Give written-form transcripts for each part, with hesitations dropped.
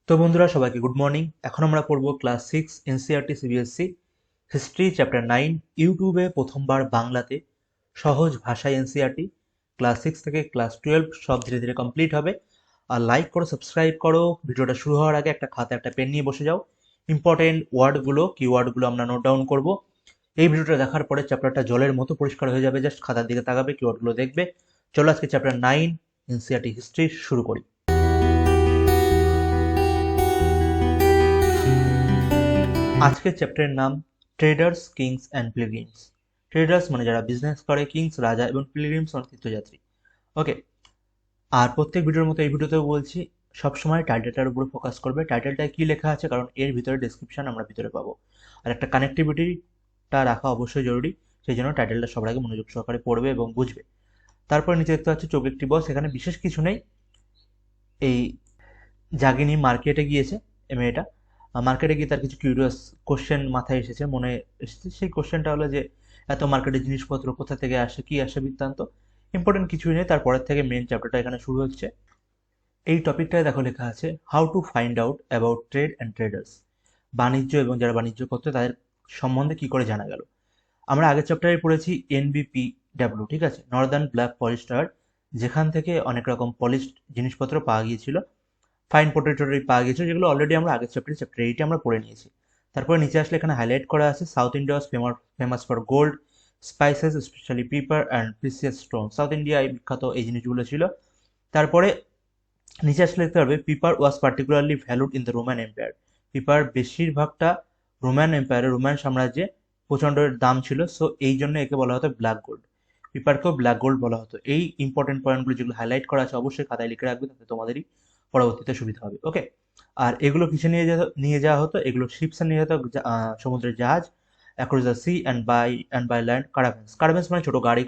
তো বন্ধুরা সবাইকে গুড মর্নিং। এখন আমরা পড়ব class 6 NCERT CBSE history chapter 9। ইউটিউবে প্রথমবার বাংলাতে সহজ ভাষায় এনসিইআরটি ক্লাস 6 থেকে ক্লাস 12 সব ধীরে ধীরে কমপ্লিট হবে। আর লাইক করো, সাবস্ক্রাইব করো। ভিডিওটা শুরু হওয়ার আগে একটা খাতা একটা পেন নিয়ে বসে যাও। ইম্পর্টেন্ট ওয়ার্ডগুলো কিওয়ার্ডগুলো আমরা নোট ডাউন করব। এই ভিডিওটা দেখার পরে চ্যাপ্টারটা জলের মতো পরিষ্কার হয়ে যাবে। জাস্ট খাতার দিকে তাকাবে, কিওয়ার্ডগুলো দেখবে। চলো আজকে চ্যাপ্টার 9 এনসিইআরটি হিস্ট্রি শুরু করি। আজকের চ্যাপ্টারের নাম traders, kings and pilgrims. Traders মানে যারা বিজনেস করে, কিংস রাজা, এবং পিলগ্রিমস মানে তীর্থযাত্রী। ওকে, আর প্রত্যেক ভিডিওর মতো এই ভিডিওতেও বলছি সবসময় টাইটেলটার উপরে ফোকাস করবে। টাইটেলটায় কি লেখা আছে, কারণ এর ভিতরে ডেসক্রিপশন আমরা ভিতরে পাবো। আর একটা কানেক্টিভিটিটা রাখা অবশ্যই জরুরি, সেই জন্য টাইটেলটা সবার আগে মনোযোগ সহকারে পড়বে এবং বুঝবে। তারপর নিচে দেখতে পাচ্ছি চোখ একটি বস। এখানে বিশেষ কিছু নেই। এই জাগিনী মার্কেটে গিয়েছে, মেয়েটা মার্কেটে গিয়ে তার কিছু কিউরিয়াস কোশ্চেন মাথায় এসেছে, মনে এসেছে। সেই কোশ্চেনটা হলো যে এত মার্কেটের জিনিসপত্র কোথা থেকে আসে, কি আসে, বৃত্তান্ত। ইম্পর্টেন্ট কিছুই নেই, তারপরের থেকে মেন চ্যাপ্টারটা এখানে শুরু হচ্ছে। এই টপিকটায় দেখো লেখা আছে how to find out about trade and traders. বাণিজ্য এবং যারা বাণিজ্য করতে তাদের সম্বন্ধে কি করে জানা গেল। আমরা আগের চ্যাপ্টারে পড়েছি NBPW, ঠিক আছে, নর্দার্ন ব্ল্যাক পলিস্টার, যেখান থেকে অনেক রকম পলিশড জিনিসপত্র পাওয়া গিয়েছিল, ফাইন পোটেটোরি পাওয়া গেছে, যেগুলো অলরেডি আমরা আগের চ্যাপ্টার 8 আমরা পড়ে নিয়েছি। তারপরে নিচে আসলে এখানে হাইলাইট করা আছে south India famous for gold, spices, specially paper and precious stone. South ইন্ডিয়ায় বিখ্যাত এই জিনিসগুলো ছিল। তারপরে নিচে আসলে দেখতে পারবে paper was particularly valued in the Roman empire. Paper বেশিরভাগটা রোমান এম্পায়ারে, রোমান সাম্রাজ্যে প্রচণ্ড দাম ছিল। সো এই জন্য একে বলা হতো ব্ল্যাক গোল্ড। পেপারকেও ব্ল্যাক গোল্ড বলা হতো। এই ইম্পর্টেন্ট পয়েন্টগুলো যেগুলো হাইলাইট করা আছে অবশ্যই খাতায় লিখে রাখবে, তাতে তোমাদেরই পরবর্তীতে সুবিধা হবে। ওকে, আর এগুলো কিসে নিয়ে যাওয়া হতো? এগুলো শিপসে নিয়ে যেত, সমুদ্রের জাহাজ, across the sea and by land caravans. Caravans মানে ছোট গাড়ি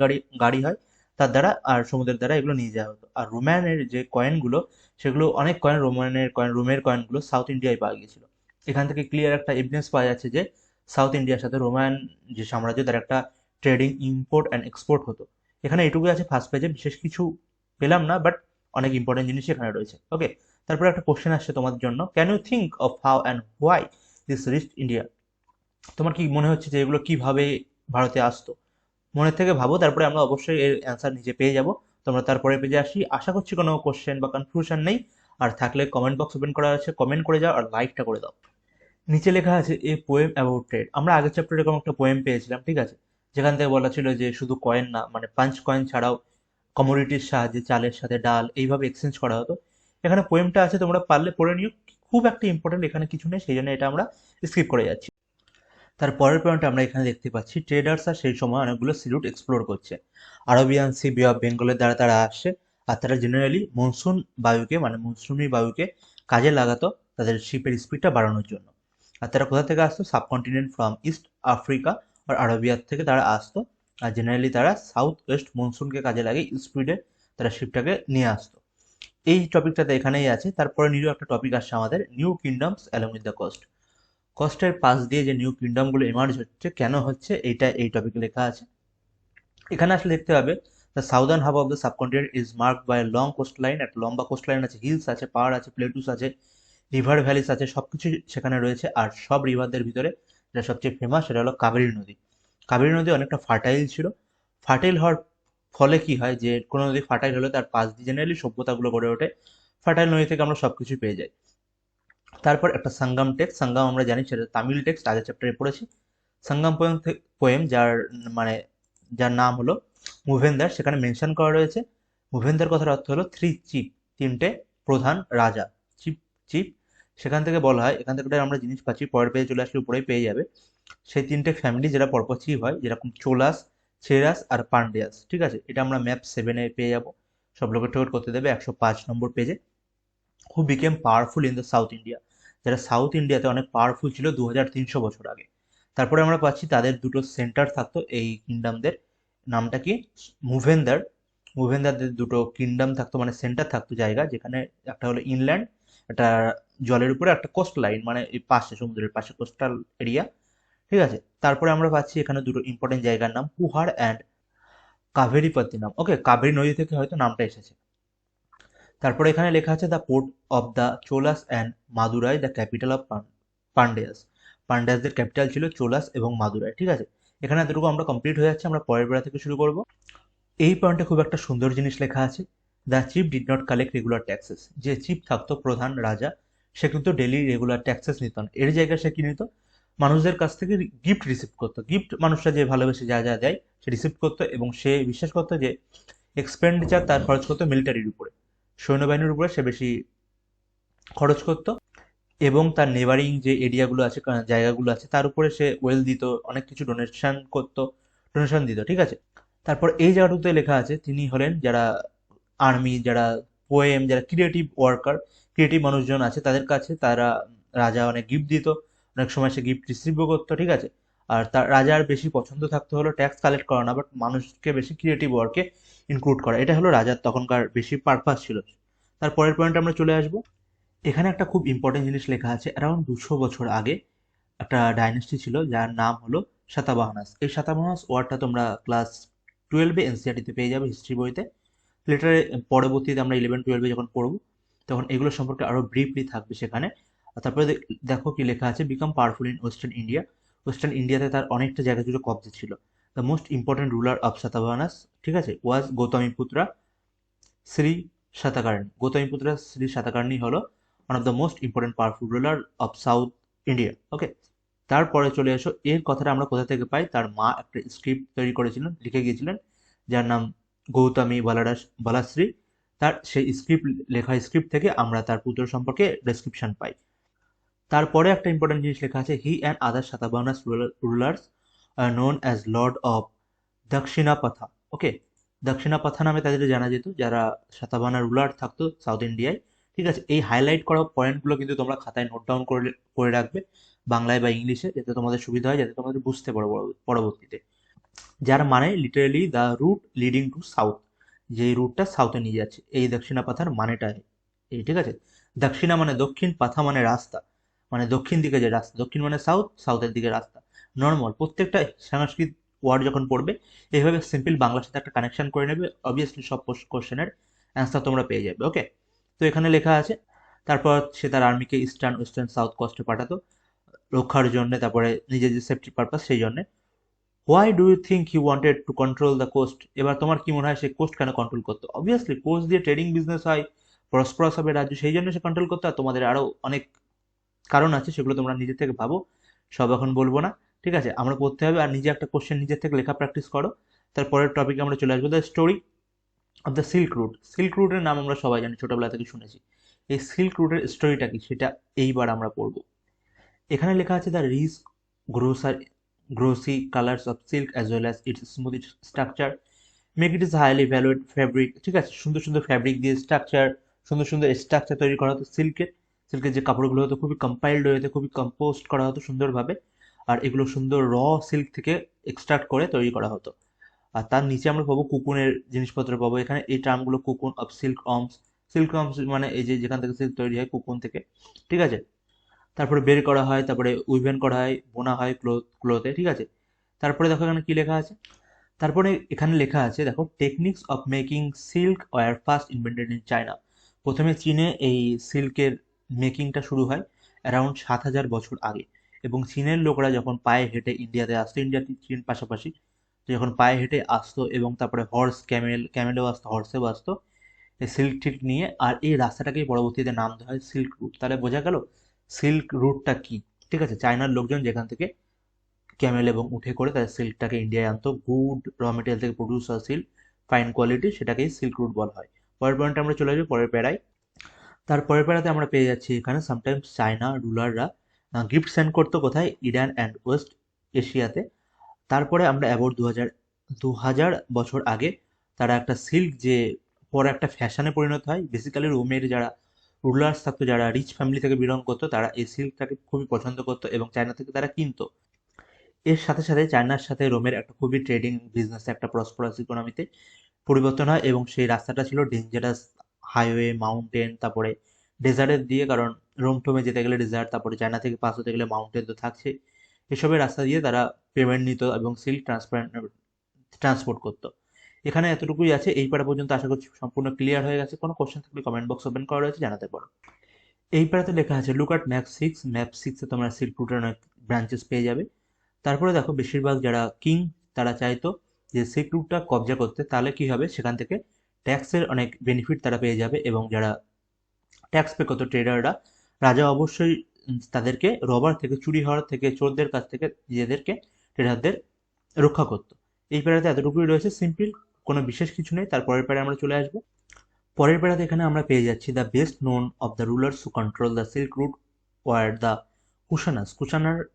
হয়, তার দ্বারা আর সমুদ্রের দ্বারা এগুলো নিয়ে যাওয়া হতো। আর রোম্যানের যে কয়েনগুলো, সেগুলো অনেক কয়েন, রোমের কয়েনগুলো সাউথ ইন্ডিয়ায় পাওয়া গিয়েছিল। এখান থেকে ক্লিয়ার একটা এভিডেন্স পাওয়া যাচ্ছে যে সাউথ ইন্ডিয়ার সাথে রোমান যে সাম্রাজ্য, তার একটা ট্রেডিং, ইম্পোর্ট অ্যান্ড এক্সপোর্ট হতো। এখানে এটুকুই আছে ফার্স্ট পেজে, বিশেষ কিছু পেলাম না, বাট অনেক ইম্পর্টেন্ট জিনিস এখানে রয়েছে। ওকে, তারপরে একটা কোশ্চেন আসছে তোমাদের জন্য, can you think of how and why this reached India. তোমার কি মনে হচ্ছে যে এগুলো কিভাবে ভারতে আসতো? মনের থেকে ভাবো, তারপরে আমরা অবশ্যই এর অ্যান্সার নিচে পেয়ে যাব। তোমরা তারপরে পেজে আসি। আশা করছি কোনো কোশ্চেন বা কনফিউশন নেই। আর থাকলে কমেন্ট বক্স ওপেন করা আছে, কমেন্ট করে যাও আর লাইকটা করে দাও। নিচে লেখা আছে এ পোয়েম অ্যাবাউট ট্রেড। আমরা আগের চ্যাপ্টারে এরকম একটা পোয়েম পেয়েছিলাম, ঠিক আছে, যেখান থেকে বলা ছিল যে শুধু কয়েন না, মানে পাঞ্চ কয়েন ছাড়াও কমোডিটির সাহায্যে চালের সাথে ডাল এইভাবে এক্সচেঞ্জ করা হতো। এখানে পোয়েমটা আছে, তোমরা পারলে পড়ে নিও। খুব একটা ইম্পর্টেন্ট এখানে কিছু নেই, সেই জন্য এটা আমরা স্কিপ করে যাচ্ছি। তার পরের পয়েন্টে আমরা এখানে দেখতে পাচ্ছি ট্রেডার্সরা সেই সময় অনেকগুলো সি রুট এক্সপ্লোর করছে। আরবিয়ান সি, বে অফ বেঙ্গলের দ্বারা তারা আসছে। আর তারা জেনারেলি মনসুমি বায়ুকে কাজে লাগাতো তাদের শিপের স্পিডটা বাড়ানোর জন্য। আর তারা কোথা থেকে আসতো? সাবকন্টিনেন্ট ফ্রম ইস্ট আফ্রিকা আর আরবিয়ার থেকে তারা আসতো। আর জেনারেলি তারা সাউথ ওয়েস্ট মনসুনকে কাজে লাগিয়ে স্পিডে তারা শিপটাকে নিয়ে আসতো। এই টপিকটাতে এখানেই আছে। তারপরে নিউ একটা টপিক আসছে আমাদের, new kingdoms along with the coast. কোস্টের পাশ দিয়ে যে নিউ কিংডমগুলো এমার্জ হচ্ছে, কেন হচ্ছে, এইটা এই টপিকে লেখা আছে। এখানে আসলে দেখতে হবে the southern hub of the subcontinent is marked by long coast line. একটা লম্বা কোস্ট লাইন আছে, হিলস আছে, পাহাড় আছে, প্লেটুস আছে, রিভার ভ্যালিস আছে, সবকিছু সেখানে রয়েছে। আর সব রিভারদের ভিতরে যেটা সবচেয়ে ফেমাস সেটা হলো কাবেরী নদী। কাবেরী নদী অনেকটা ফার্টাইল ছিল। ফার্টাইল হওয়ার ফলে কি হয়, যে কোনো নদী ফার্টাইল হলে তার পাশ দিয়ে জেনারেলি সভ্যতাগুলো গড়ে ওঠে। ফার্টাইল নদী থেকে আমরা সবকিছু পেয়ে যাই। তারপর একটা সঙ্গম টেক্সট। সঙ্গম আমরা জানি সেটা তামিল টেক্সট, আগের চ্যাপ্টারে পড়েছি। সঙ্গম পোয়েম মানে যার নাম হলো মুভেন্দার, সেখানে মেনশন করা রয়েছে। মুভেন্দার কথার অর্থ হলো থ্রি চিফ, তিনটে প্রধান রাজা, চিফ চিফ। সেখান থেকে বলা হয়, এখান থেকে আমরা জিনিস পাচ্ছি, পরের পেজে চলে আসলে উপরেই পেয়ে যাবে। সেই তিনটে ফ্যামিলি যেটা পরপর চিফ হয়, যেরকম চোলাস, চেরাস আর পান্ডিয়াস, ঠিক আছে, এটা আমরা ম্যাপ 7-এ পেয়ে যাবো। সব লোকেট করতে দেবে 105 নম্বর পেজে। Who became powerful in the south India, যারা সাউথ ইন্ডিয়াতে অনেক পাওয়ারফুল ছিল 2300 বছর আগে। তারপরে আমরা পাচ্ছি তাদের দুটো সেন্টার থাকতো এই কিংডমদের, নামটা কি? মুভেন্দার। মুভেন্দারদের দুটো কিংডম থাকতো, মানে সেন্টার থাকতো, জায়গা যেখানে একটা হলো ইনল্যান্ড, একটা জলের উপরে, একটা কোস্ট লাইন, মানে এই পাশে সমুদ্রের পাশে কোস্টাল এরিয়া, ঠিক আছে। তারপরে আমরা পাচ্ছি এখানে দুটো ইম্পর্টেন্ট জায়গার নাম, পুহার অ্যান্ড কাভেরিপত্তি নাম। ওকে, কাবেরী নদী থেকে হয়তো নামটা এসেছে। তারপরে এখানে লেখা আছে the port of the Cholas and Madurai the capital of Pandyas. পান্ডেয়াসদের ক্যাপিটাল ছিল চোলাস এবং মাদুরাই। ঠিক আছে, এখানে এতটুকু আমরা কমপ্লিট হয়ে যাচ্ছে। আমরা পরের বেলা থেকে শুরু করব। এই পয়েন্টে খুব একটা সুন্দর জিনিস লেখা আছে, the chief did not collect regular taxes. যে চিফ থাকতো, প্রধান রাজা, সে কিন্তু ডেলি রেগুলার ট্যাক্সেস নিত না। এর জায়গায় সে কি নিত, মানুষদের কাছ থেকে গিফট রিসিভ করতো। গিফট মানুষরা যে ভালোবেসে যা যা দেয় সে রিসিভ করতো, এবং সে বিশ্বাস করতো যে এক্সপেন্ডিচার তার খরচ করতো মিলিটারির উপরে, সৈন্যবাহিনীর উপরে সে বেশি খরচ করতো, এবং তার নেবারিং যে এরিয়াগুলো আছে, জায়গাগুলো আছে, তার উপরে সে ওয়েল দিত, অনেক কিছু ডোনেশন করতো, ডোনেশন দিত। ঠিক আছে, তারপর এই জায়গাটুকুতে লেখা আছে তিনি হলেন যারা আর্মি, যারা পোয়েম, যারা ক্রিয়েটিভ ওয়ার্কার, ক্রিয়েটিভ মানুষজন আছে তাদের কাছে তারা রাজা অনেক গিফট দিত, অনেক সময় সে গিফট রিসিভও করতো। ঠিক আছে, আর তার রাজার বেশি পছন্দ থাকতো হলো ট্যাক্স কালেক্ট করা না, বাট মানুষকে বেশি ক্রিয়েটিভ ওয়ার্কে ইনক্লুড করা। এটা হলো রাজার তখনকার বেশি পারপাস ছিল। তারপরের পয়েন্ট আমরা চলে আসবো। এখানে একটা খুব ইম্পর্টেন্ট জিনিস লেখা আছে, অ্যারাউন্ড 200 বছর আগে একটা ডাইনেস্টি ছিল যার নাম হলো সাতাবাহানাস। এই সাতাবাহানাস ওয়ার্ডটা তোমরা ক্লাস 12-এ এনসিআরটিতে পেয়ে যাবে, হিস্ট্রি বইতে। লেটারে পরবর্তীতে আমরা 11-12-এ যখন পড়বো তখন এগুলো সম্পর্কে আরো ব্রিফলি থাকবে সেখানে। আর তারপরে দেখো কি লেখা আছে, become powerful in western India. Western ইন্ডিয়াতে তার অনেকটা জায়গা জুড়ে কবজা ছিল। The most important ruler of Satavahanas, ঠিক আছে, ওয়াজ গৌতমীপুত্রা শ্রী সাতাকার্ণী। গৌতমীপুত্রা শ্রী সাতাকার্ণী হলো one of the most important powerful ruler of south India. Okay, তারপরে চলে এসো, এর কথাটা আমরা কোথা থেকে পাই। তার মা একটা স্ক্রিপ্ট তৈরি করেছিলেন, লিখে গিয়েছিলেন, যার নাম গৌতমী বালাশ্রী। তার সেই স্ক্রিপ্ট, লেখা স্ক্রিপ্ট থেকে আমরা তার পুত্র সম্পর্কে ডেসক্রিপশন পাই। তারপরে একটা ইম্পর্টেন্ট জিনিস লেখা আছে, he and other Satavahanas rulers are known as lord of Dakshinapatha. Okay, Dakshinapatha নামে তাদের জানা যেত, যারা সাতাবাহানা রুলার থাকতো সাউথ ইন্ডিয়ায়। ঠিক আছে, এই হাইলাইট করা পয়েন্টগুলো কিন্তু তোমরা খাতায় নোট ডাউন করে করে রাখবে, বাংলায় বা ইংলিশে, যাতে তোমাদের সুবিধা হয়, যাতে তোমাদের বুঝতে পারো পরবর্তীতে। যার মানে literally the route leading to south, যে রুটটা সাউথে নিয়ে যাচ্ছে, এই দক্ষিণা পাথার মানেটা এই। ঠিক আছে, দক্ষিণা মানে দক্ষিণ, পাথা মানে রাস্তা, মানে দক্ষিণ দিকে যে রাস্তা, দক্ষিণ মানে সাউথ, সাউথের দিকে রাস্তা। নর্মাল প্রত্যেকটা সংস্কৃত ওয়ার্ড যখন পড়বে এইভাবে সিম্পল বাংলার সাথে একটা কানেকশন করে নেবে, অবভিয়াসলি সব কোশ্চেনের অ্যান্সার তোমরা পেয়ে যাবে। ওকে, তো এখানে লেখা আছে, তারপর সে তার আর্মিকে ইস্টার্ন, ওয়েস্টার্ন, সাউথ কোস্টে পাঠাতো রক্ষার জন্য, তারপরে নিজের যে সেফটি পারপাস সেই জন্য। Why do you think he wanted to control the coast? এবার তোমার কি মনে হয় সে কোস্ট কেন কন্ট্রোল করতো? অবভিয়াসলি কোস্ট দিয়ে ট্রেডিং বিজনেস হয়, প্রসপারাস হবে রাজ্য, সেই জন্য সে কন্ট্রোল করতো। আর তোমাদের আরো অনেক কারণ আছে, সেগুলো তোমরা নিজে থেকে ভাবো, সব এখন বলবো না। ঠিক আছে, আমরা পড়তে হবে, আর নিজে একটা কোশ্চেন নিজের থেকে লেখা প্র্যাকটিস করো। তারপরের টপিকে আমরা চলে আসবো, the story of the silk route. Silk রুটের নাম আমরা সবাই জানি, ছোটবেলা থেকে শুনেছি। এই সিল্ক রুটের স্টোরিটা কি সেটা এইবার আমরা পড়বো। এখানে লেখা আছে, the rich grosser glossy colours of silk as well as its smooth structure make it is highly valued fabric. ঠিক আছে, সুন্দর সুন্দর ফ্যাব্রিক দিয়ে স্ট্রাকচার, সুন্দর সুন্দর স্ট্রাকচার তৈরি করা হতো সিল্কের। সিল্কের যে কাপড়গুলো হতো খুবই কম্পাইল্ড হয়ে হতো, খুবই কম্পোস্ট করা হতো সুন্দরভাবে। আর এগুলো সুন্দর সিল্ক থেকে এক্সট্রাক্ট করে তৈরি করা হতো। আর তার নিচে আমরা পাবো কুকুনের জিনিসপত্র পাবো। এখানে এই টার্মগুলো, cocoon of silk worms. Silk worms মানে এই যে যেখান থেকে সিল্ক তৈরি হয়, কুকুন থেকে। ঠিক আছে, তারপরে বের করা হয়, তারপরে উইভেন করা হয়, বোনা হয় ক্লোথে। ঠিক আছে, তারপরে দেখো এখানে কি লেখা আছে। তারপরে এখানে লেখা আছে, দেখো, techniques of making silk was first invented in China. প্রথমে চীনে এই সিল্কের মেকিংটা শুরু হয় অ্যারাউন্ড 7,000 বছর আগে। এবং চীনের লোকরা যখন পায়ে হেঁটে ইন্ডিয়াতে আসতো, ইন্ডিয়া চীন পাশাপাশি, তো যখন পায়ে হেঁটে আসতো এবং তারপরে হর্স, ক্যামেলেও আসতো, হর্সেও আসতো এই সিল্ক টিল্ক নিয়ে, আর এই রাস্তাটাকেই পরবর্তীতে নাম দেওয়া হয় সিল্ক রুট। তাহলে বোঝা গেল সিল্ক রুটটা কি। ঠিক আছে, চায়নার লোকজন যেখান থেকে ক্যামেল এবং উঠে করে তাদের সিল্কটাকে ইন্ডিয়ায় আনতো, গুড র মেটেরিয়াল থেকে প্রডিউস হয় সিল্ক, ফাইন কোয়ালিটি, সেটাকেই সিল্ক রুট বলা হয়। পরের পয়েন্টে আমরা চলে যাবো, পরের প্যারায়। তারপরের প্যারাতে আমরা পেয়ে যাচ্ছি এখানে, সামটাইমস চায়না রুলাররা গিফট সেন্ড করতো কোথায়, ইরান অ্যান্ড ওয়েস্ট এশিয়াতে। তারপরে আমরা অ্যাবাউট 2000 বছর আগে তারা একটা সিল্ক, যে পরে একটা ফ্যাশনে পরিণত হয়। বেসিক্যালি রোমের যারা রুলার্স থাকতো, যারা রিচ ফ্যামিলি থেকে বিলং করতো, তারা এই সিল্কটাকে খুবই পছন্দ করতো এবং চায়না থেকে তারা কিনতো। এর সাথে সাথে চায়নার সাথে রোমের একটা খুবই ট্রেডিং বিজনেস, একটা প্রসপারাস ইকোনমিতে পরিবর্তন হয়, এবং সেই রাস্তাটা ছিল ডেঞ্জারাস হাইওয়ে, মাউন্টেন, তারপরে ডেজার্টের দিয়ে, কারণ রোম টোমে যেতে গেলে ডেজার্ট, তারপরে চায়না থেকে পাস হতে গেলে মাউন্টেন তো থাকছে। এসবের রাস্তা দিয়ে তারা পেমেন্ট নিত এবং সিল্ক ট্রান্সপোর্ট করতো। এখানে এতটুকুই আছে, এই পারা পর্যন্ত আশা করছি সম্পূর্ণ ক্লিয়ার হয়ে গেছে। কোনো কোশ্চেন থাকলে কমেন্ট বক্স ওপেন করা রয়েছে, জানাতে পারো। এই পারাতে লেখা আছে লুক আট ম্যাপ 6। ম্যাপ 6-এ তোমরা সিল্ক রুটের অনেক ব্রাঞ্চেস পেয়ে যাবে। তারপরে দেখো বেশিরভাগ যারা কিং তারা চাইতো যে সিল্ক রুটটা কবজা করতে, তাহলে কি হবে সেখান থেকে ট্যাক্সের অনেক বেনিফিট তারা পেয়ে যাবে, এবং যারা ট্যাক্স পে করতো ট্রেডাররা, রাজা অবশ্যই তাদেরকে রবার থেকে, চুরি হওয়ার থেকে, চোরদের কাছ থেকে নিজেদেরকে, ট্রেডারদের রক্ষা করতো। এই প্যারাতে এতটুকুই রয়েছে, সিম্পল, কোনো বিশেষ কিছু নেই। তারপরের প্যারা আমরা চলে আসবো। পরের প্যারাতে এখানে আমরা পেয়ে যাচ্ছি the best known of the rulers who control the silk route were the Kushanas.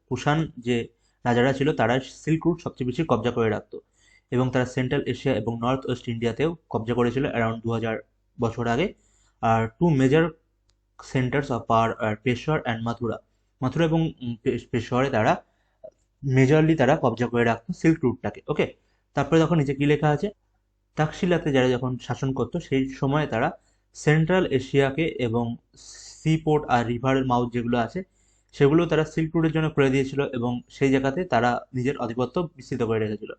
Kushan যে রাজারা ছিল তারা সিল্ক রুট সবচেয়ে বেশি কবজা করে রাখতো, এবং তারা সেন্ট্রাল এশিয়া এবং নর্থ ওয়েস্ট ইন্ডিয়াতেও কবজা করেছিল অ্যারাউন্ড 2000 বছর আগে। আর two major centres of power are Peshawar and Mathura. Mathura এবং পেশোয়ারে তারা মেজরলি তারা কবজা করে রাখতো সিল্ক রুটটাকে। ওকে, তারপরে দেখো নিচে কি লেখা আছে, তাকশিলাতে যারা যখন শাসন করতো সেই সময় তারা সেন্ট্রাল এশিয়াকে এবং সি পোর্ট আর রিভারের মাউথ যেগুলো আছে সেগুলো তারা সিল্ক রুটের জন্য করে দিয়েছিল, এবং সেই জায়গাতে তারা নিজের আধিপত্য বিস্তৃত করে রেখেছিল।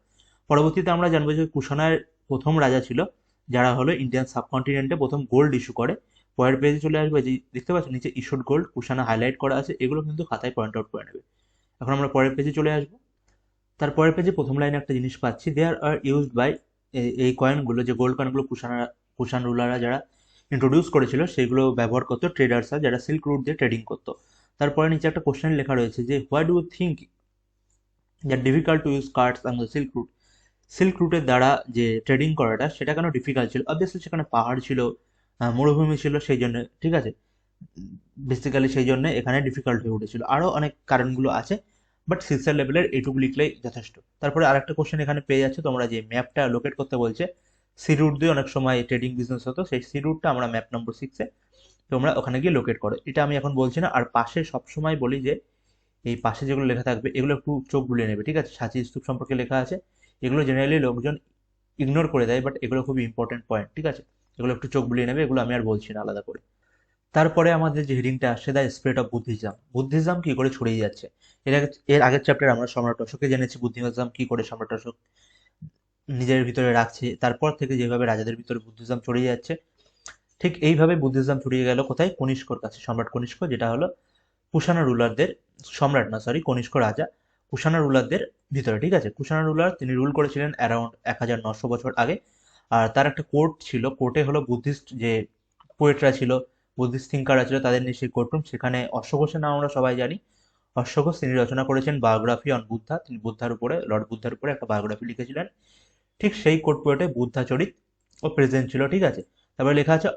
পরবর্তীতে আমরা জানবো যে কুষাণের প্রথম রাজা ছিল যারা হলো ইন্ডিয়ান সাবকন্টিনেন্টে প্রথম গোল্ড ইস্যু করে। পরের পেজে চলে আসবে, যে দেখতে পাচ্ছ নিচে ইস্যুড গোল্ড কুষাণা হাইলাইট করা আছে, এগুলো কিন্তু খাতায় পয়েন্ট আউট করে নেবে। এখন আমরা পরের পেজে চলে আসবো। তারপরের পেজে প্রথম লাইনে একটা জিনিস পাচ্ছি, দেয়ার আর ইউজড বাই, এই কয়েনগুলো যে গোল্ড কয়েনগুলো কুষাণ রুলাররা যারা ইন্ট্রোডিউস করেছিল সেগুলো ব্যবহার করতো ট্রেডার্সরা যারা সিল্ক রুট দিয়ে ট্রেডিং করতো। তারপরে নিচে একটা কোশ্চেন লেখা রয়েছে যে why do you think that difficult to use carts on the silk route. Silk রুটের দ্বারা যে ট্রেডিং করাটা সেটা কেন ডিফিকাল্ট ছিল? অবভিয়াসলি সেখানে পাহাড় ছিল, মরুভূমি ছিল, সেই জন্য, ঠিক আছে, বেসিক্যালি সেই জন্য এখানে ডিফিকাল্ট হয়ে উঠেছিল। আরও অনেক কারণগুলো আছে, বাট সিক্সের লেভেলের এইটুকু লিখলেই যথেষ্ট। তারপরে আরেকটা কোশ্চেন এখানে পেয়ে যাচ্ছে তোমরা, যে ম্যাপটা লোকেট করতে বলছে। সি রুট দিয়ে অনেক সময় ট্রেডিং বিজনেস হতো, সেই সি রুটটা আমরা ম্যাপ নম্বর 6-এ, তোমরা ওখানে গিয়ে লোকেট করো। এটা আমি এখন বলছি না। আর পাশে সবসময় বলি যে এই পাশে যেগুলো লেখা থাকবে এগুলো একটু চোখ বুলিয়ে নেবে, ঠিক আছে? সাঁচি স্তূপ সম্পর্কে লেখা আছে, এগুলো জেনারেলি লোকজন ইগনোর করে দেয়, বাট এগুলো খুবই ইম্পর্টেন্ট পয়েন্ট, ঠিক আছে? এগুলো একটু চোখ বুলিয়ে নেবে, এগুলো আমি আর বলছি না আলাদা করে। তারপরে আমাদের যে হেডিংটা আসছে, the spread of Buddhism. Buddhism কি করে ছড়িয়ে যাচ্ছে? এর আগের চ্যাপ্টারে আমরা সম্রাট অশোককে জেনেছি বুদ্ধিজম কি করে সম্রাট অশোক নিজের ভিতরে রাখছে, তারপর থেকে যেভাবে রাজাদের ভিতরে বুদ্ধিজম ছড়িয়ে যাচ্ছে, ঠিক এইভাবে বুদ্ধিজম ছড়িয়ে গেল কোথায়? কনিষ্কর কাছে। সম্রাট কনিষ্ক, যেটা হলো কুষাণ রুলারদের, সম্রাট না সরি, কনিষ্ক রাজা কুষাণ রুলারদের ভিতরে, ঠিক আছে? কুষাণ রুলার তিনি রুল করেছিলেন অ্যারাউন্ড 1900 বছর আগে। আর তার একটা কোর্ট ছিল, কোর্টে হলো বুদ্ধিস্ট যে পোয়েটরা ছিল, বুদ্ধিস্ট থিঙ্কাররা ছিল, তাদের নিয়ে সেই কোর্ট রুম। সেখানে অশ্বঘোষের নাম আমরা সবাই জানি। অশ্বঘোষ তিনি রচনা করেছেন বায়োগ্রাফি অন বুদ্ধা। তিনি বুদ্ধার উপরে, লর্ড বুদ্ধার উপরে একটা বায়োগ্রাফি লিখেছিলেন। ঠিক সেই কোর্ট পোয়েটে বুদ্ধাচরিত ও প্রেজেন্ট ছিল, ঠিক আছে? তারপরে লেখা আছে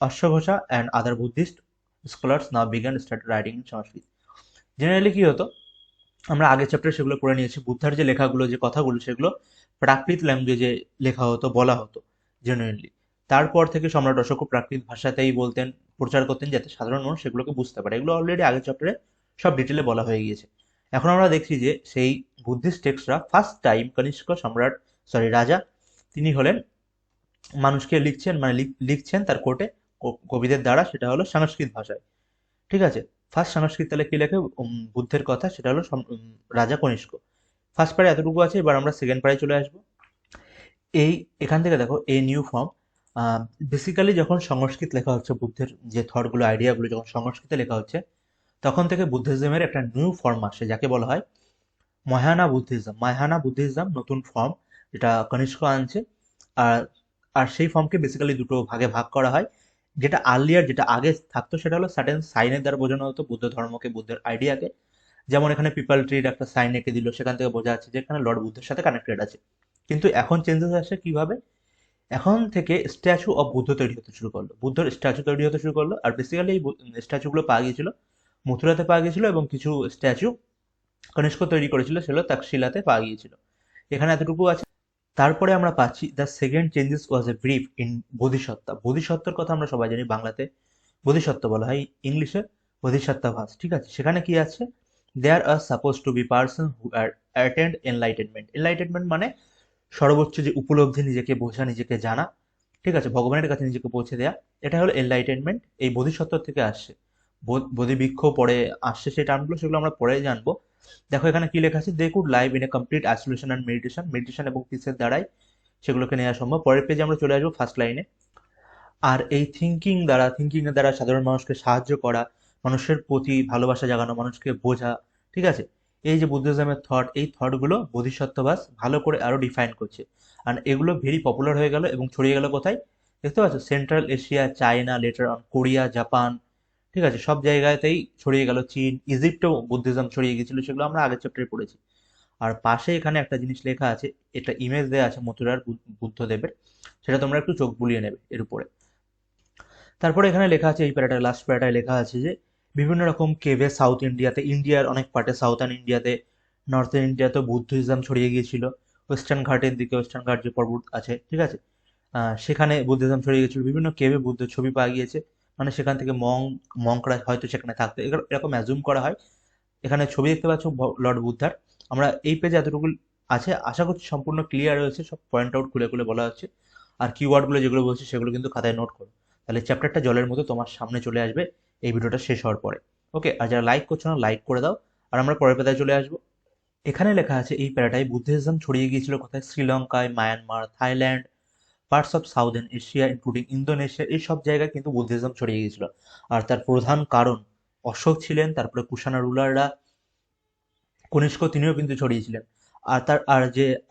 অশ্বঘোষা and other Buddhist scholars now began start writing in Sanskrit. Generally কি হতো, আমরা আগের চ্যাপ্টারে সেগুলো পড়ে নিয়েছি, বুদ্ধার যে লেখাগুলো, যে কথাগুলো, সেগুলো প্রাকৃত ল্যাঙ্গুয়েজে লেখা হতো, বলা হতো জেনারেলি। তারপর থেকে সম্রাট অশোক প্রাকৃত ভাষাতেই বলতেন, প্রচার করতেন, যাতে সাধারণ মানুষ সেগুলোকে বুঝতে পারে। এগুলো অলরেডি আগের চ্যাপ্টারে সব ডিটেলে বলা হয়ে গিয়েছে। এখন আমরা দেখছি যে সেই বুদ্ধিস্ট টেক্সটরা ফার্স্ট টাইম কনিষ্ক সম্রাট, সরি রাজা, তিনি হলেন মানুষকে লিখছেন, মানে লিখছেন তার কোর্টে কবিদের দ্বারা, সেটা হলো সংস্কৃত ভাষায়, ঠিক আছে? ফার্স্ট সংস্কৃত তাহলে কি লেখে বুদ্ধের কথা, সেটা হলো রাজা কনিষ্ক। ফার্স্ট পারে এতটুকু আছে, এবার আমরা সেকেন্ড পারে চলে আসবো। এই এখান থেকে দেখো এই নিউ ফর্ম, বেসিক্যালি যখন সংস্কৃত লেখা হচ্ছে, বুদ্ধের যে থটগুলো, আইডিয়াগুলো যখন সংস্কৃতে লেখা হচ্ছে, তখন থেকে বুদ্ধিজমের একটা নিউ ফর্ম আসে, যাকে বলা হয় মহায়ানা বুদ্ধিজম। মহায়ানা বুদ্ধিজম নতুন ফর্ম, যেটা কনিষ্ক আনছে। আর আর সেই ফর্মকে বেসিক্যালি দুটো ভাগে ভাগ করা হয়। যেটা আর্লিয়ার, যেটা আগে থাকতো, সেটা হলো সার্টেন সাইনের দ্বারা বোঝানো হতো বুদ্ধ ধর্মকে, বুদ্ধের আইডিয়াকে। যেমন এখানে পিপল ট্রির একটা সাইন এঁকে দিল, সেখান থেকে বোঝা যাচ্ছে যে এখানে লর্ড বুদ্ধের সাথে কানেক্টেড আছে। কিন্তু এখন চেঞ্জেস আসে কিভাবে? এখন থেকে স্ট্যাচু অফ বুদ্ধ তৈরি হতে শুরু করলো, বুদ্ধর স্ট্যাচু তৈরি হতে শুরু করলো। আর বেসিক্যালি এই স্ট্যাচুগুলো পাওয়া গিয়েছিল মথুরাতে পাওয়া গিয়েছিল, এবং কিছু স্ট্যাচু কনিষ্ক তৈরি করেছিল, সেগুলো তাকশিলাতে পাওয়া গিয়েছিল। এখানে এতটুকু আছে। তারপরে আমরা পাচ্ছি the second changes was a brief in Bodhisattva. বোধিসত্ত্বর কথা আমরা সবাই জানি, বাংলাতে বোধিসত্ত্ব বলা হয়, ইংলিশে বোধিসত্ত্বাভাস, ঠিক আছে? সেখানে কি আছে, there are suppose to be person who are attend enlightenment. Enlightenment মানে সর্বোচ্চ যে উপলব্ধি, নিজেকে বোঝা, নিজেকে জানা, ঠিক আছে, ভগবানের কাছে নিজেকে পৌঁছে দেয়া, এটা হলো এনলাইটেনমেন্ট। এই বোধিসত্ত্ব থেকে আসছে। বোধিবৃক্ষ পরে আসছে সেই টার্মগুলো, সেগুলো আমরা পরে জানবো। দেখো এখানে কি লেখা আছে, they could live in a complete isolation and meditation. Meditation এবং পিসের দ্বারাই সেগুলোকে নেওয়া সম্ভব। পরের পেজে আমরা চলে আসবো ফার্স্ট লাইনে। আর এই থিঙ্কিং এর দ্বারা সাধারণ মানুষকে সাহায্য করা, মানুষের প্রতি ভালোবাসা জাগানো, মানুষকে বোঝা, ঠিক আছে, এই যে বুদ্ধিজমের থট, এই থটগুলো বোধিসত্ত্ববাদ ভালো করে আরো ডিফাইন করছে। আর এগুলো ভেরি পপুলার হয়ে গেল এবং ছড়িয়ে গেল কোথায়, দেখতে পাচ্ছ, central Asia, China, letter on Korea, Japan, ঠিক আছে, সব জায়গাতেই ছড়িয়ে গেল। চীন, ইজিপ্টেও বুদ্ধিজম ছড়িয়ে গেছিল, সেগুলো আমরা আগের চ্যাপ্টারে পড়েছি। আর পাশে এখানে একটা জিনিস লেখা আছে, এটা ইমেজ দেওয়া আছে মথুরার বুদ্ধদেবের, সেটা তোমরা একটু চোখ বুলিয়ে নেবে এর উপরে। তারপরে এখানে লেখা আছে, এই প্যারাটায়, লাস্ট প্যারাটায় লেখা আছে যে বিভিন্ন রকম কেভে সাউথ ইন্ডিয়াতে, ইন্ডিয়ার অনেক পার্টে, সাউথার্ন ইন্ডিয়াতে, নর্থার্ন ইন্ডিয়াতে বুদ্ধিজম ছড়িয়ে গিয়েছিল। ওয়েস্টার্ন ঘাটের দিকে, ওয়েস্টার্ন ঘাট যে পর্বত আছে, ঠিক আছে, সেখানে বুদ্ধিজম ছড়িয়ে গিয়েছিল। বিভিন্ন কেভে বুদ্ধের ছবি পাওয়া গিয়েছে, মানে সেখান থেকে মঙ্করা হয়তো সেখানে থাকতো, এরকম অ্যাজুম করা হয়। এখানে ছবি দেখতে পাচ্ছ লর্ড বুদ্ধার। আমরা এই পেজে এতটুকু আছে, আশা করছি সম্পূর্ণ ক্লিয়ার হয়েছে, সব পয়েন্ট আউট খুলে খুলে বলা হচ্ছে। আর কিওয়ার্ডগুলো যেগুলো বলছি সেগুলো কিন্তু খাতায় নোট করো, তাহলে চ্যাপ্টারটা জলের মতো তোমার সামনে চলে আসবে এই ভিডিওটা শেষ হওয়ার পরে। ওকে, আর যারা লাইক করছো না, লাইক করে দাও। আর আমরা পরের পাতায় চলে আসবো। এখানে লেখা আছে, এই প্যারাটায় বুদ্ধিজম ছড়িয়ে গিয়েছিল কোথায়, শ্রীলঙ্কায়, Myanmar, Thailand, parts of southern Asia including Indonesia, এই সব জায়গায় কিন্তু বুদ্ধিজম ছড়িয়ে গিয়েছিল। আর তার প্রধান কারণ অশোক ছিলেন, তারপরে কুষাণ রুলাররা, কনিষ্ক, তিনিও কিন্তু ছড়িয়েছিলেন।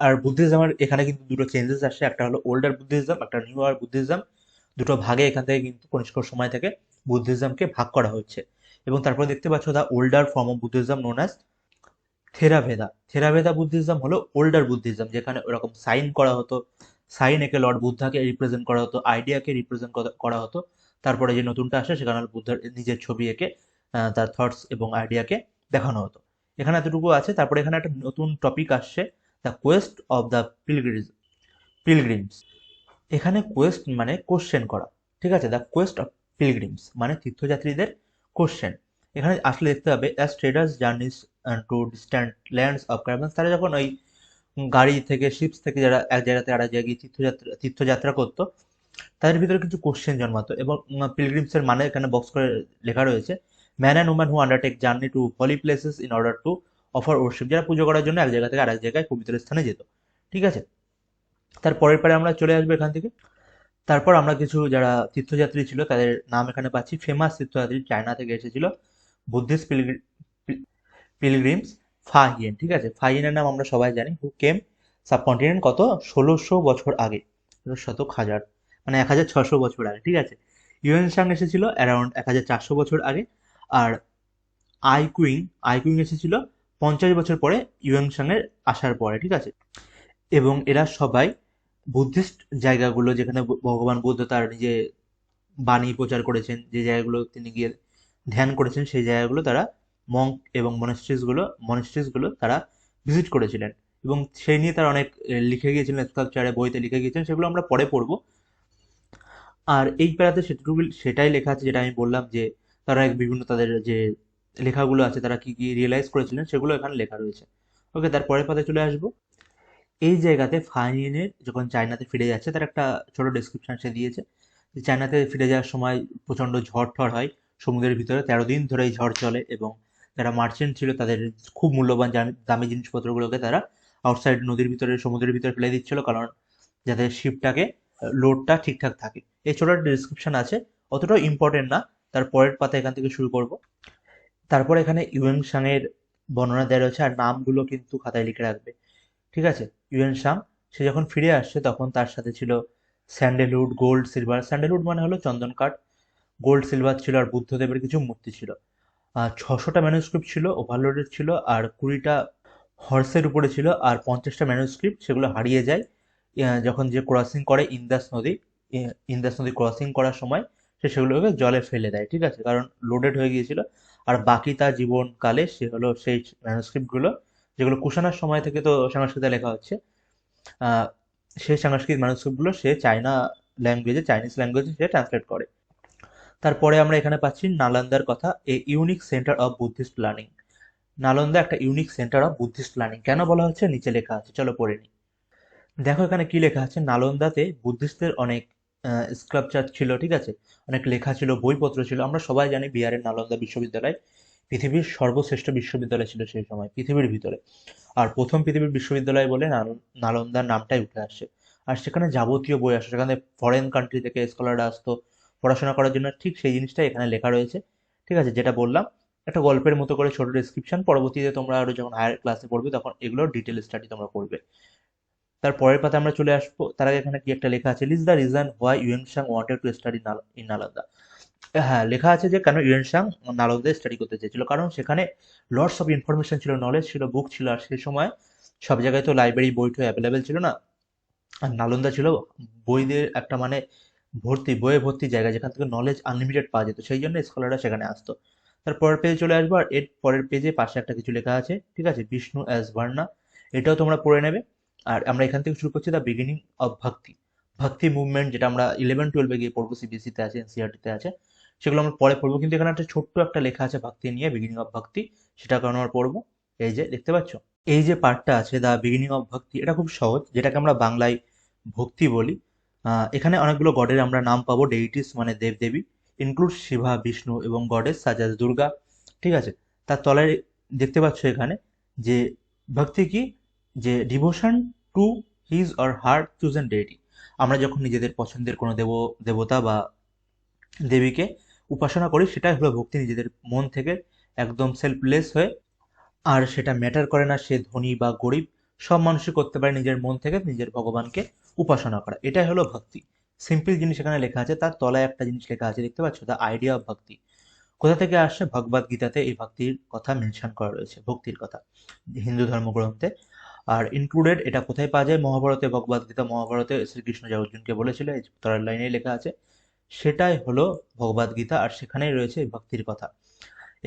আর বুদ্ধিজমের এখানে কিন্তু দুটো চেঞ্জেস আসছে, একটা হলো ওল্ডার বুদ্ধিজম, একটা নিউয়ার বুদ্ধিজম। দুটো ভাগে এখান থেকে কিন্তু কনিষ্কর সময় থেকে বুদ্ধিজমকে ভাগ করা হচ্ছে। এবং তারপরে দেখতে পাচ্ছ, the older form of Buddhism known as Theravada. Theravada Buddhism হলো ওল্ডার বুদ্ধিজম, যেখানে ওরকম সাইন করা হতো, সাইন একে লর্ড বুদ্ধাকে রিপ্রেজেন্ট করা হতো, আইডিয়াকে রিপ্রেজেন্ট করা হতো। তারপরে যে নতুনটা আসে সেখানে বুদ্ধার নিজের ছবি এঁকে তার থটস এবং আইডিয়াকে দেখানো হতো। এখানে এতটুকু আছে। তারপরে এখানে একটা নতুন টপিক আসছে, the quest of the pilgrims. এখানে কোয়েস্ট মানে কোশ্চেন করা, ঠিক আছে, দ্য কোয়েস্ট অফ পিলগ্রিমস মানে তীর্থযাত্রীদের কোশ্চেন। এখানে আসলে দেখতে হবে, as traders journeys to distant lands of caravans, তারা যখন ওই গাড়ি থেকে, শিপস থেকে যারা এক জায়গা থেকে আরেক জায়গায় গিয়ে তীর্থযাত্রা করতো, তাদের ভিতরে কিছু কোশ্চেন জন্মাতো। এবং পিলগ্রিমস এর মানে এখানে বক্স করে লেখা রয়েছে, man and woman who undertake journey to holy places in order to offer worship, যারা পুজো করার জন্য এক জায়গা থেকে আরেক জায়গায় পবিত্র স্থানে যেত, ঠিক আছে। তারপরের পরে আমরা চলে আসবো এখান থেকে। তারপর আমরা কিছু যারা তীর্থযাত্রী ছিল তাদের নাম এখানে পাচ্ছি। ফেমাস তীর্থযাত্রী চায়না থেকে এসেছিল, বুদ্ধিস্ট পিলগ্রিমস ফাহিয়েন, ঠিক আছে, ফাহিয়েনের নাম আমরা সবাই জানি, হু কেম সাবকন্টিনেন্ট কত 1600 বছর আগে, শতক হাজার, মানে 1600 বছর আগে, ঠিক আছে। ইউয়েন সাং এসেছিল অ্যারাউন্ড 1400 বছর আগে। আর আইকুইং এসেছিল 50 বছর পরে ইউয়েন সাং এর আসার পরে, ঠিক আছে। এবং এরা সবাই বুদ্ধিস্ট জায়গাগুলো, যেখানে ভগবান বুদ্ধ তার নিজে বাণী প্রচার করেছেন, যে জায়গাগুলো তিনি গিয়ে ধ্যান করেছেন, সেই জায়গাগুলো তারা মঙ্ক এবং মনেস্ট্রিজগুলো তারা ভিজিট করেছিলেন। এবং সেই নিয়ে তারা অনেক লিখে গিয়েছিলেন, স্কাল্পচারে, বইতে লিখে গিয়েছেন, সেগুলো আমরা পরে পড়বো। আর এই প্যারাতে সেটাই লেখা আছে যেটা আমি বললাম, যে তারা বিভিন্ন তাদের যে লেখাগুলো আছে, তারা কি কি রিয়েলাইজ করেছিলেন, সেগুলো এখানে লেখা রয়েছে। ওকে, তার পরের পাতায় চলে আসবো। এই জায়গাতে ফাহিনের যখন চায়নাতে ফিরে যাচ্ছে, তার একটা ছোট ডেসক্রিপশন সে দিয়েছে, যে চায়নাতে ফিরে যাওয়ার সময় প্রচণ্ড ঝড় টড় হয় সমুদ্রের ভিতরে, 13 দিন ধরে এই ঝড় চলে। এবং যারা মার্চেন্ট ছিল তাদের খুব মূল্যবান দামি জিনিসপত্রগুলোকে তারা আউটসাইড নদীর ভিতরে, সমুদ্রের ভিতরে ফেলে দিচ্ছিল, কারণ যাতে শিপটাকে লোডটা ঠিকঠাক থাকে। এই ছোট একটা ডিসক্রিপশন আছে, অতটাও ইম্পর্টেন্ট না। তার পরের পাতা এখান থেকে শুরু করব। তারপর এখানে ইউয়েন সাং এর বর্ণনা দেওয়া রয়েছে, আর নামগুলো কিন্তু খাতায় লিখে রাখবে, ঠিক আছে। ইউয়েন সাং, সে যখন ফিরে আসছে তখন তার সাথে ছিল স্যান্ডেলউড, গোল্ড, সিলভার। স্যান্ডেলউড মানে হলো চন্দন কাঠ, গোল্ড, সিলভার ছিল, আর বুদ্ধদেবের কিছু মূর্তি ছিল। 600টা ম্যানুস্ক্রিপ্ট ছিল, ওভারলোডেড ছিল, আর 20টা হর্সের উপরে ছিল, আর 50টা ম্যানুস্ক্রিপ্ট সেগুলো হারিয়ে যায় যখন যে ক্রসিং করে ইন্দাস নদী ক্রসিং করার সময় সে সেগুলোকে জলে ফেলে দেয়, ঠিক আছে, কারণ লোডেড হয়ে গিয়েছিল। আর বাকি তার জীবনকালে সে হলো সেই ম্যানুস্ক্রিপ্টগুলো, যেগুলো কুষাণের সময় থেকে তো সংস্কৃতে লেখা হচ্ছে, আহ, সেই সাংস্কৃতিক ম্যানুস্ক্রিপ্টগুলো সে চাইনিজ ল্যাঙ্গুয়েজে সে ট্রান্সলেট করে। তারপরে আমরা এখানে পাচ্ছি নালন্দার কথা, a unique centre of Buddhist learning. Nalanda একটা unique centre of Buddhist learning কেন বলা হচ্ছে, নিচে লেখা আছে, চলো পড়ে নিই। দেখো এখানে কি লেখা আছে, নালন্দাতে বুদ্ধিস্টদের অনেক স্ক্রাপচার ছিল, ঠিক আছে, অনেক লেখা ছিল, বইপত্র ছিল। আমরা সবাই জানি বিহারের নালন্দা বিশ্ববিদ্যালয় পৃথিবীর সর্বশ্রেষ্ঠ বিশ্ববিদ্যালয় ছিল সেই সময় পৃথিবীর ভিতরে। আর প্রথম পৃথিবীর বিশ্ববিদ্যালয় বলে নালন্দার নামটাই উঠে আসছে। আর সেখানে যাবতীয় বই আসতো, সেখানে ফরেন কান্ট্রি থেকে স্কলাররা আসতো পড়াশোনা করার জন্য। ঠিক সেই জিনিসটাই এখানে লেখা রয়েছে, ঠিক আছে, যেটা বললাম একটা গল্পের মতো করে ছোট ডেসক্রিপশন। পরবর্তীতে তোমরা আরো যখন হায়ার ক্লাসে পড়বে তখন এগুলোর ডিটেল স্টাডি তোমরা করবে। তার পরের পাতা আমরা চলে আসবো, তার আগে এখানে কি একটা লেখা আছে, list the reason why Xuanzang wanted to study in Nalanda. হ্যাঁ, লেখা আছে যে কেন ইউয়েনসাং নালন্দায় স্টাডি করতে চেয়েছিল, কারণ সেখানে লটস অফ ইনফরমেশন ছিল, নলেজ ছিল, বুক ছিল। আর সেই সময় সব জায়গায় তো লাইব্রেরি বইটা অ্যাভেলেবেল ছিল না। আর নালন্দা ছিল বইদের একটা মানে ভর্তি, বইয়ে ভর্তি জায়গা, যেখান থেকে নলেজ আনলিমিটেড পাওয়া যেত। সেই জন্য স্কলাররা সেখানে আসতো। তার পরের পেজে চলে আসবো, আর এর পরের পেজে পাশে একটা কিছু লেখা আছে, ঠিক আছে, বিষ্ণু অ্যাজ ভার্না। এটাও তোমরা পড়ে নেবে। আর আমরা এখান থেকে শুরু করছি দ্য বিগিনিং অফ ভক্তি। ভক্তি মুভমেন্ট যেটা আমরা 11-12 গিয়ে পড়বো, সিবিএসসিতে আছে, এনসিআরটিতে আছে, সেগুলো আমরা পরে পড়বো। কিন্তু এখানে একটা ছোট্ট একটা লেখা আছে ভক্তি নিয়ে, বিগিনিং অফ ভক্তি, সেটা কারণ আমরা পড়বো। এই যে দেখতে পাচ্ছ, এই যে পার্টটা আছে দ্য বিগিনিং অফ ভক্তি, এটা খুব সহজ, যেটাকে আমরা বাংলায় ভক্তি বলি। এখানে অনেকগুলো গডের আমরা নাম পাবো, ডেইটিস মানে দেব দেবী, ইনক্লুড শিবা, বিষ্ণু এবং গডেস সাজাজ দুর্গা, ঠিক আছে। তার তলায় দেখতে পাচ্ছ এখানে যে ভক্তি কি, যে devotion to his or her chosen deity. আমরা যখন নিজেদের পছন্দের কোনো দেবতা বা দেবীকে উপাসনা করি, সেটাই হলো ভক্তি, নিজেদের মন থেকে একদম সেলফলেস হয়ে। আর সেটা ম্যাটার করে না সে ধনী বা গরিব, সব মানুষই করতে পারে নিজের মন থেকে নিজের ভগবানকে উপাসনা করা, এটাই হলো ভক্তি। সিম্পল জিনিস এখানে লেখা আছে। তার তলায় একটা জিনিস লেখা আছে, দেখতে পাচ্ছ, দ্য আইডিয়া অফ ভক্তি। কোথা থেকে আসছে? ভগবদ গীতাতে এই ভক্তির কথা মেনশন করা রয়েছে, ভক্তির কথা, হিন্দু ধর্মগ্রন্থে। আর ইনক্লুডেড এটা কোথায় পাওয়া যায়? মহাভারতে, ভগবদ গীতা মহাভারতে শ্রীকৃষ্ণ যা অর্জুনকে বলেছিল, এই তলার লাইনেই লেখা আছে, সেটাই হলো ভগবদ গীতা। আর সেখানেই রয়েছে এই ভক্তির কথা।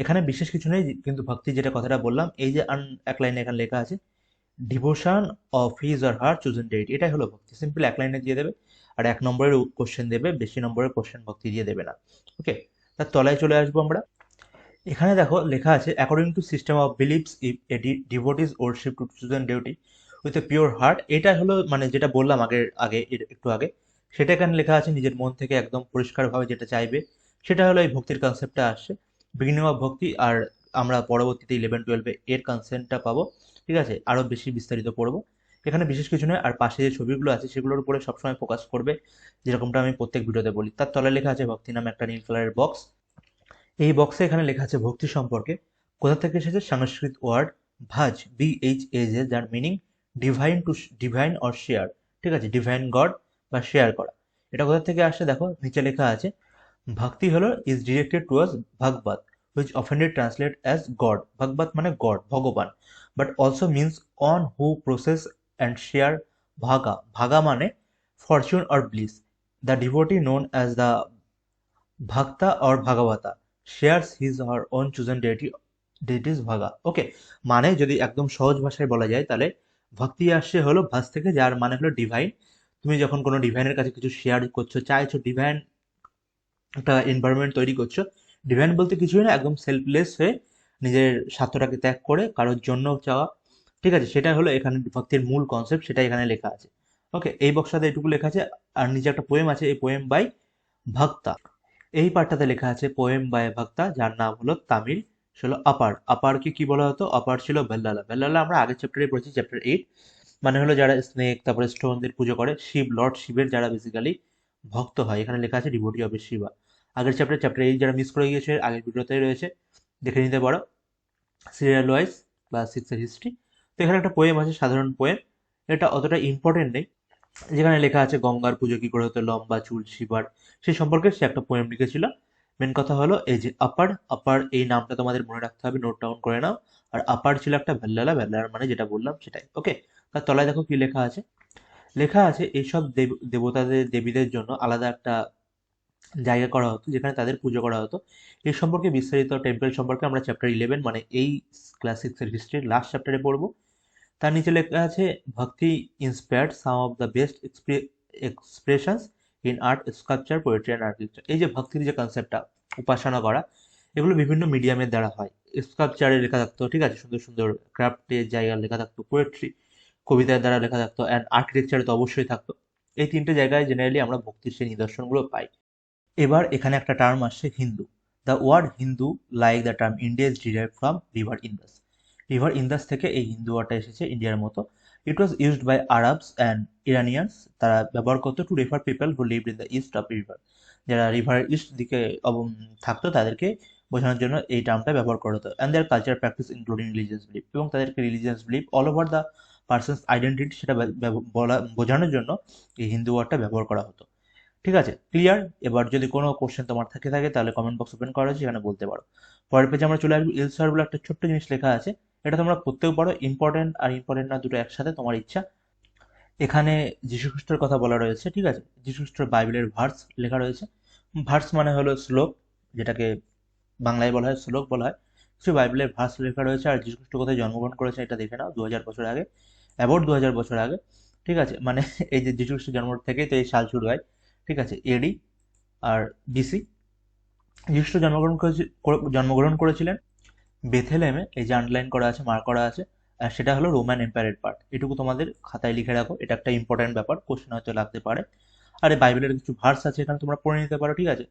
এখানে বিশেষ কিছু নেই, কিন্তু ভক্তি যেটা কথাটা বললাম, এই যে এক লাইনে এখানে লেখা আছে, devotion of his or her chosen deity, এটাই হলো ভক্তি। সিম্পল এক লাইনে দিয়ে দেবে, আর 1 নম্বরের কোশ্চেন দেবে, বেশি নম্বরের কোশ্চেন ভক্তি দিয়ে দেবে না। ওকে, তার তলায় চলে আসবো আমরা। এখানে দেখো লেখা আছে, according to system of beliefs if a devotees worship to chosen deity with a pure heart. এটা হলো মানে যেটা বললাম একটু আগে, সেটা এখানে লেখা আছে, নিজের মন থেকে একদম পরিষ্কারভাবে যেটা চাইবে, সেটা হলো এই ভক্তির কনসেপ্টটা আসছে, বিগিনিং অফ ভক্তি। আর আমরা পরবর্তীতে 11-12 এর কনসেপ্টটা পাবো, ঠিক আছে, আরো বেশি বিস্তারিত পড়বো। এখানে বিশেষ কিছু নয়। আর পাশে যে ছবিগুলো আছে সেগুলোর উপরে সবসময় ফোকাস করবে, যেরকমটা আমি প্রত্যেক ভিডিওতে বলি। তার তলায় লেখা আছে ভক্তি নামে একটা নীল কালারের বক্স। এই বক্সে এখানে লেখা আছে ভক্তি সম্পর্কে। কোথা থেকে এসেছে? সংস্কৃত ওয়ার্ড ভাজ, BHAJ, যার মিনিং ডিভাইন অর শেয়ার, ঠিক আছে, ডিভাইন গড বা শেয়ার করা। এটা কোথা থেকে আসছে দেখো, নিচে লেখা আছে, ভক্তি হলো is directed towards Bhagavata, which offended translate as god. ভাগবত মানে গড, ভগবান, but also means on who process and share ভাগা। ভাগা মানে Fortune or bliss. The devotee known as the ভক্তা or ভাগবতা shares his or on chosen deities ভাগা। ওকে, মানে যদি একদম সহজ ভাষায় বলা যায়, তাহলে ভক্তি আসছে হলো ভাস থেকে, যার মানে হলো ডিভাইন। তুমি যখন কোনো ডিভাইনের কাছে কিছু শেয়ার করছো, চাইছো, ডিভাইন একটা এনভায়রনমেন্ট তৈরি করছো, ডিভাইন বলতে কিছুই না, একদম সেলফলেস হয়ে নিজের স্বার্থটাকে ত্যাগ করে কারোর জন্য চাওয়া, ঠিক আছে, সেটা হলো এখানে ভক্তির মূল কনসেপ্ট, সেটা এখানে লেখা আছে। ওকে, এই বক্সটাতে এটুকু লেখা আছে। আর নিচে একটা পোয়েম আছে, এই পোয়েম বাই ভক্তা। এই পার্টটাতে লেখা আছে পোয়েম বাই ভক্তা, যার নাম হলো তামিল, সে হলো আপার। আপারকে কি বলা হতো? আপার ছিল বেল্লালা। বেল্লালা আমরা আগের চ্যাপ্টারে পড়েছি, চ্যাপ্টার 8, মানে হলো যারা স্নেক তারপরে স্টোনদের পুজো করে, শিব, লর্ড শিবের যারা বেসিক্যালি ভক্ত হয়। এখানে লেখা আছে ডিভোটি অফ শিবা। আগের চ্যাপ্টার 8 যারা মিস করে গিয়েছে, আগের ভিডিওতেই রয়েছে, দেখে নিতে পারো, সিরিয়াল ওয়াইজ ক্লাস 6-এর হিস্ট্রি। তো এখানে একটা পোয়েম আছে, সাধারণ পোয়েম, এটা অতটা ইম্পর্টেন্ট নেই। যেখানে লেখা আছে গঙ্গার পুজো কি করে হতো, লম্বা চুল শিবার, সেই সম্পর্কে সে একটা পোয়েম লিখেছিল। মেন কথা হলো এই যে আপার, আপার এই নামটা তোমাদের মনে রাখতে হবে, নোট ডাউন করে নাও। আর আপার ছিল একটা ভেল্লালা, ভেল্লালার মানে যেটা বললাম সেটাই। ওকে, তার তলায় দেখো কি লেখা আছে। লেখা আছে এইসব দেবতাদের দেবীদের জন্য আলাদা একটা জায়গা করা হতো, যেখানে তাদের পুজো করা হতো। এই সম্পর্কে বিস্তারিত টেম্পল সম্পর্কে আমরা চ্যাপ্টার 11, মানে এই ক্লাস 6-এর হিস্ট্রির লাস্ট চ্যাপ্টারে পড়বো। তার নিচে লেখা আছে ভক্তি inspired some of the best expressions in art, sculpture, poetry and architecture. এই যে ভক্তির যে কনসেপ্টটা, উপাসনা করা, এগুলো বিভিন্ন মিডিয়ামের দ্বারা হয়। স্কাল্পচারে লেখা থাকতো, ঠিক আছে, সুন্দর সুন্দর ক্রাফটের জায়গা লেখা থাকতো, পোয়েট্রি, কবিতার দ্বারা লেখা থাকতো, অ্যান্ড আর্কিটেকচারে তো অবশ্যই থাকতো। এই তিনটে জায়গায় জেনারেলি আমরা ভক্তির সেই নিদর্শনগুলো পাই। এবার এখানে একটা টার্ম আসছে Hindu. The word Hindu, like the term India, is derive from river Indus. River Indus থেকে এই হিন্দু ওয়ার্ডটা এসেছে, ইন্ডিয়ার মতো। It was used by Arabs and Iranians. তারা ব্যবহার করতো to refer people who lived in the east of river. যারা রিভারের ইস্ট দিকে থাকতো তাদেরকে বোঝানোর জন্য এই টার্মটা ব্যবহার করা হতো। And their culture practice including religious belief, এবং তাদেরকে religious belief all over the person's identity সেটা বোঝানোর জন্য এই হিন্দু ওয়ার্ডটা ব্যবহার করা হতো। ঠিক আছে, ক্লিয়ার? এবার যদি কোনো কোশ্চেন তোমার থাকে তাহলে কমেন্ট বক্স ওপেন করা আছে, এখানে বলতে পারো। পরের পেজে আমরা চলে আসবো। এলসার বলে একটা ছোট্ট জিনিস লেখা আছে, এটা তোমরা পড়তেও পারো। ইম্পর্টেন্ট আর ইম্পর্টেন্ট না, দুটো একসাথে, তোমার ইচ্ছা। এখানে যীশু খ্রিস্টের কথা বলা রয়েছে, ঠিক আছে? যীশু খ্রিস্টের বাইবেলের ভার্স লেখা রয়েছে। ভার্স মানে হলো শ্লোক, যেটাকে বাংলায় বলা হয় শ্লোক বলা হয়। কিছু বাইবেলের ভার্স লেখা রয়েছে। আর যীশু খ্রিস্ট কোথায় জন্মগ্রহণ করেছে এটা দেখে নাও, 2000 বছর আগে, অ্যাবাউট 2000 বছর আগে। ঠিক আছে, মানে এই যে যীশু খ্রিস্টের জন্ম থেকেই তো এই সাল শুরু হয়। ঠিক আছে, এডি আর বিসি। যীশু খ্রিস্ট জন্মগ্রহণ করেছিলেন বেথেলেমে, এই যে আন্ডারলাইন করা আছে, মার্ক করা আছে। আর সেটা হলো রোমান এম্পায়ারের পার্ট। এটুকু তোমাদের খাতায় লিখে রাখো, এটা একটা ইম্পর্টেন্ট ব্যাপার, কোশ্চেন হয়তো লাগতে পারে। আর এই বাইবেলের কিছু ভার্স আছে, এখানে তোমরা পড়ে নিতে পারো। ঠিক আছে,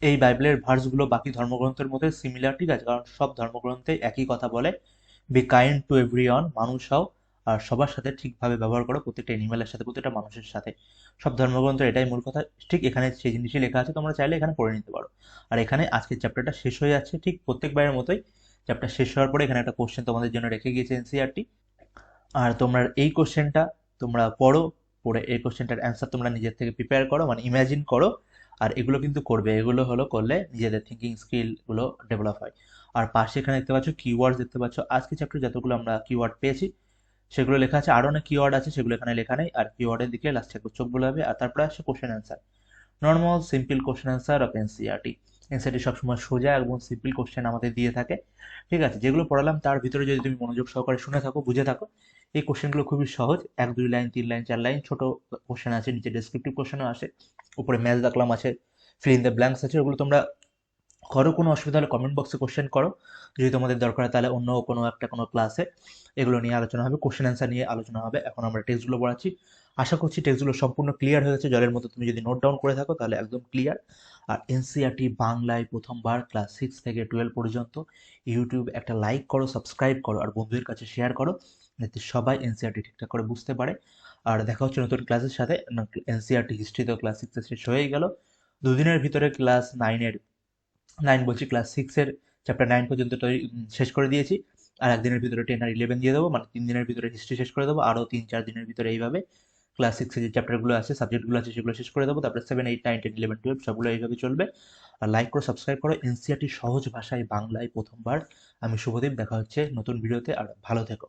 এই বাইবেলের ভার্সগুলো বাকি ধর্মগ্রন্থের মধ্যে সিমিলার, ঠিক আছে? কারণ সব ধর্মগ্রন্থে একই কথা বলে, বি কাইন্ড টু এভরিওয়ান, মানুষ হও আর সবার সাথে ঠিকভাবে ব্যবহার করো, প্রত্যেকটা অ্যানিমালের সাথে, প্রত্যেকটা মানুষের সাথে। সব ধর্মগ্রন্থের এটাই মূল কথা। ঠিক এখানে সেই জিনিসই লেখা আছে, তোমরা চাইলে এখানে পড়ে নিতে পারো। আর এখানে আজকের চ্যাপ্টারটা শেষ হয়ে যাচ্ছে, ঠিক প্রত্যেকবারের মতোই। চ্যাপ্টার শেষ হওয়ার পরে এখানে একটা কোশ্চেন তোমাদের জন্য রেখে গিয়েছে এনসিইআরটি। আর তোমরা এই কোশ্চেনটা তোমরা পড়ো, পড়ে এই কোশ্চেনটার অ্যান্সার তোমরা নিজের থেকে প্রিপেয়ার করো, মানে ইমাজিন করো। আর এগুলো কিন্তু করবে, এগুলো হলো করলে নিজেদের থিঙ্কিং স্কিলগুলো ডেভেলপ হয়। আর পাশে এখানে দেখতে পাচ্ছ কিওয়ার্ড দেখতে পাচ্ছ। আজকে চ্যাপ্টার যতগুলো আমরা কিওয়ার্ড পেয়েছি সেগুলো লেখা আছে, আরও অনেক কিওয়ার্ড আছে সেগুলো এখানে লেখা নেই। আর কিওয়ার্ডের দিকে লাস্টে একবার চোখ বোলাবে, আর তারপরে আসছে question answer. Normal simple question answer of NCERT. NCERT সবসময় সোজা এবং সিম্পল কোশ্চেন আমাদের দিয়ে থাকে। ঠিক আছে, যেগুলো পড়ালাম তার ভিতরে যদি তুমি মনোযোগ সহকারে শুনে থাকো, বুঝে থাকো, এই কোশ্চেনগুলো খুবই সহজ। 1 2 লাইন 3 লাইন 4 লাইন ছোট কোশ্চেন আছে, নিচে ডেসক্রিপটিভ কোশ্চেনও আছে, উপরে ম্যাথ দেখলাম আছে, ফিল ইন দ্য ব্ল্যাঙ্কস আছে। ওগুলো তোমরা করো, কোনো অসুবিধা হলে কমেন্ট বক্সে কোশ্চেন করো। যদি তোমাদের দরকার হয় তাহলে অন্য কোনো ক্লাসে এগুলো নিয়ে আলোচনা হবে, কোশ্চেন অ্যান্সার নিয়ে আলোচনা হবে। এখন আমরা টেক্সটগুলো পড়াচ্ছি, আশা করছি টেক্সটগুলো সম্পূর্ণ ক্লিয়ার হয়ে গেছে জলের মতো। তুমি যদি নোট ডাউন করে থাকো তাহলে একদম ক্লিয়ার। আর এনসিইআরটি বাংলায় প্রথমবার ক্লাস 6 থেকে 12 পর্যন্ত ইউটিউব একটা লাইক করো, সাবস্ক্রাইব করো আর বন্ধুদের কাছে শেয়ার করো, যাতে সবাই এনসিইআরটি ঠিকঠাক করে বুঝতে পারে। আর দেখা হচ্ছে নতুন ক্লাসের সাথে। এনসিইআরটি হিস্ট্রি তো ক্লাস 6 শেষ হয়েই গেল, দুদিনের ভিতরে ক্লাস 9 বলছি, ক্লাস 6-এর চ্যাপ্টার 9 পর্যন্ত শেষ করে দিয়েছি। আর একদিনের ভিতরে 10 আর 11 দিয়ে দেবো, মানে 3 দিনের ভিতরে হিস্ট্রি শেষ করে দেবো। আরও 3-4 দিনের ভিতরে এইভাবে ক্লাস 6-এ যে চ্যাপ্টারগুলো আছে, সাবজেক্টগুলো আছে, সেগুলো শেষ করে দেবো। তারপরে 7 8 9 10 11 12 সবগুলো এইভাবে চলবে। আর লাইক করো, সাবস্ক্রাইব করো। এনসিইআরটি সহজ ভাষায় বাংলায় প্রথমবার। আমি শুভদীপ, দেখা হচ্ছে নতুন ভিডিওতে। আর ভালো থেকো।